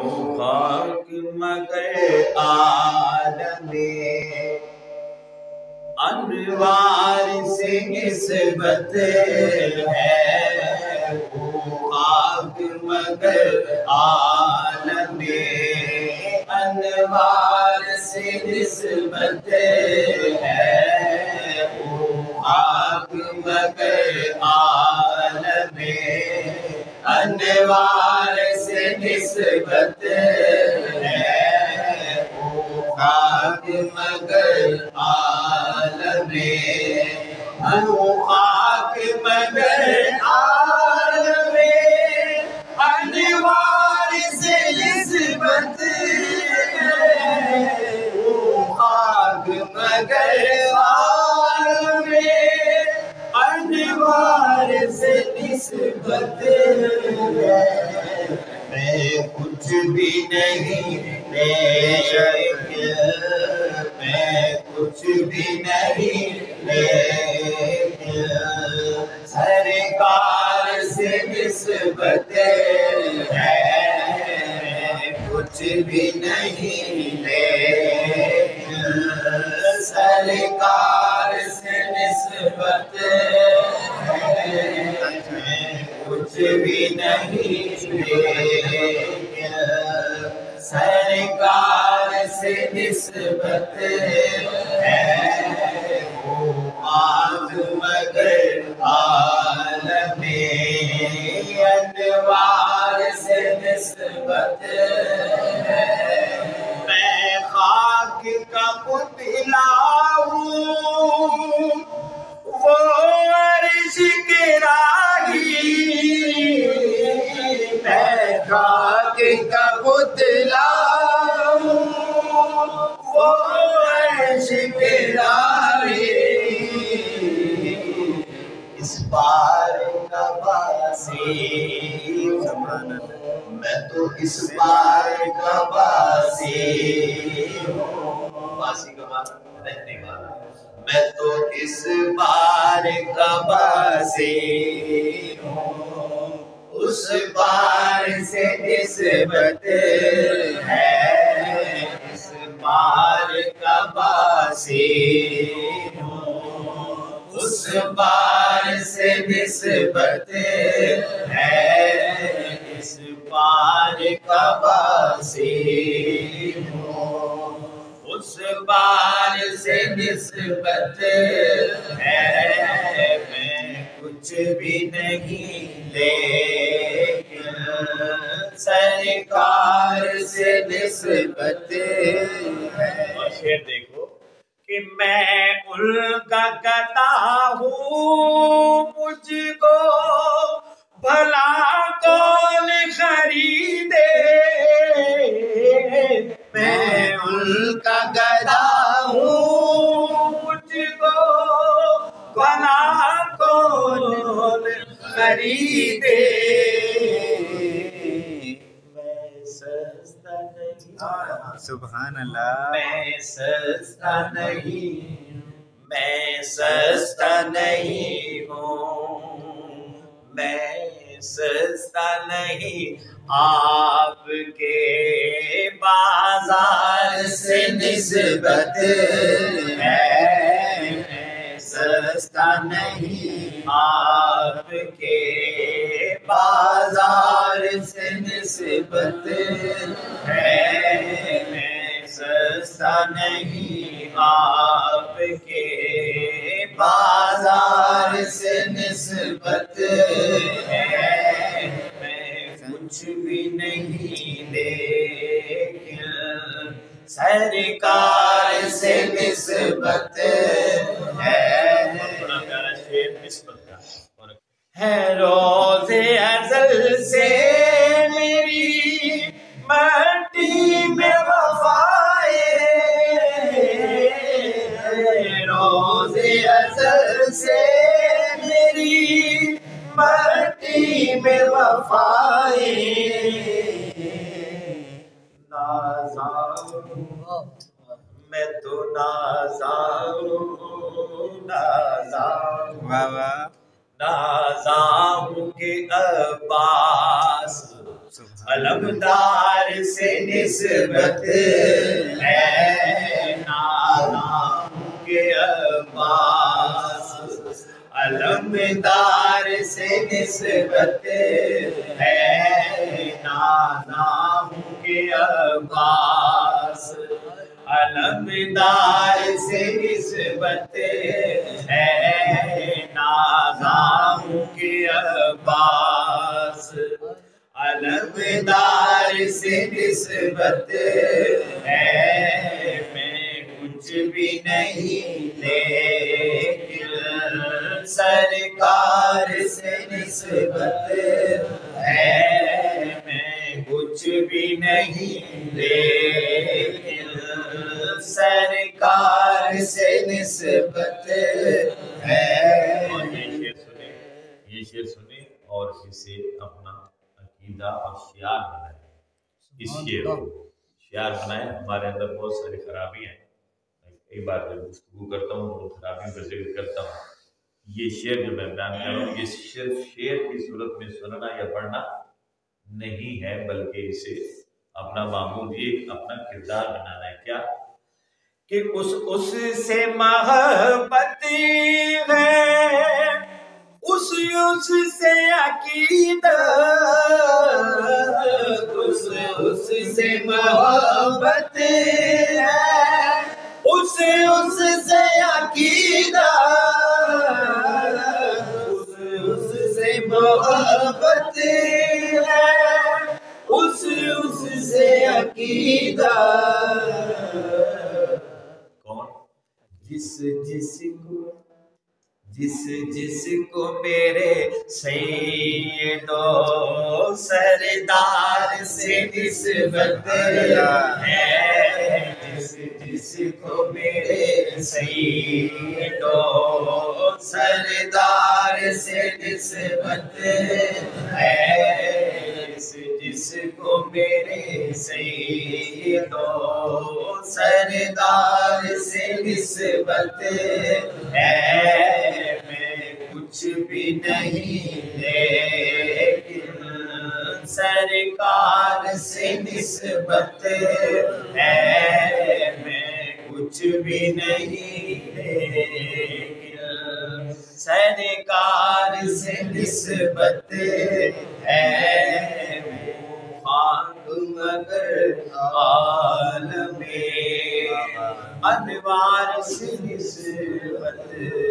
خاک مگر عالم انوار سے نسبت ہے، وہ خاک مگر عالم انوار سے نسبت ہے، وہ خاک مگر عالم انوار سے نسبت ہے، وہ خاک مگر عالم وہ خاک مگر عالم انوار سے نسبت ہے، وہ خاک مگر عالم انوار سے نسبت ہے، میں کچھ بھی نہیں بے شک، میں کچھ بھی نہیں لیکن سرکار سے نسبت ہے، میں کچھ بھی نہیں لیکن سرکار سے نسبت ہے، میں کچھ بھی نہیں لیکن سرکار سے نسبت ہے، وہ خاک مگر عالم انوار سے نسبت ہے، میں خاک کا پتلا ہوں، وہ عرش کی راہی، میں خاک کا پتلا ہوں، وہ عرش کی راہی، اس پار کا باسی ہوں، میں تو اس پار کا باسی ہوں، باسی کا معنی رہنے والا، میں تو اس پار کا باسی ہوں، اس پار سے نسبت ہے، اس پار کا باسی ہوں، اس پار سے نسبت ہے، اس پار کا باسی ہوں، اس پار سے نسبت ہے، میں کچھ بھی نہیں لیکن سرکار سے نسبت ہے، اور شعر دیکھو کہ میں ان کا قطع ہوں، مجھ کو بھلا کون خریدے، میں ان کا گدا ہوں، مجھ کو بھلا کون خریدے، میں سستا نہیں، سبحان اللہ، میں سستا نہیں، میں سستا نہیں ہوں، میں سستا نہیں، آپ کے بازار سے نسبت ہے، میں سستا نہیں، آپ کے بازار سے نسبت ہے، میں سستا نہیں، آپ کے بازار سے نسبت ہے، میں کچھ بھی نہیں لیکن سرکار سے نسبت ہے، بڑا پیارا شعر نسبت کا ہے، روز ازل سے میری مٹی میں وفائے، روز ازل سے میری مٹی میں وفائے، نازار میں تو نازار نازار واہ واہ، نازاں کے عباس علمدار سے نسبت ہے نام کے عباس، علمدار سے نسبت ہے نام کے عباس، علمدار سے نسبت ہے نام کے عباس، علمدار سے نسبت ہے میں کچھ بھی نہیں لیکن سرکار سے نسبت ہے میں کچھ بھی نہیں لیکن سرکار سے نسبت ہے۔ یہ شعر سنیں اور اسے اپنا عقیدہ اور شعار بنائیں۔ اس شعر کو شعار بنائیں۔ ہمارے اندر بہت ساری خرابی ہیں، ایک بار جب گفتگو کرتا ہوں تو خرابیوں کا ذکر کرتا ہوں۔ یہ شعر جو میں بیان کر رہا ہوں یہ صرف شعر کی صورت میں سننا یا پڑھنا نہیں ہے، بلکہ اسے اپنا معمول یہ اپنا کردار بنانا ہے۔ کیا کہ اس سے محبت ہے، اس سے عقیدہ، اس سے محبت ہے، اس سے عقیدہ، اس سے محبت ہے، اس سے عقیدہ۔ کون؟ جس کو میرے سید و سردار سے نسبت ہے، جس کو میرے سید و سردار سے نسبت ہے، جس کو میرے سید و سردار سے نسبت ہے، میں کچھ بھی نہیں لیکن سرکار سے نسبت ہے، میں کچھ بھی نہیں لیکن سرکار سے نسبت ہے، خاک مگر عالم انوار سے نسبت ہے۔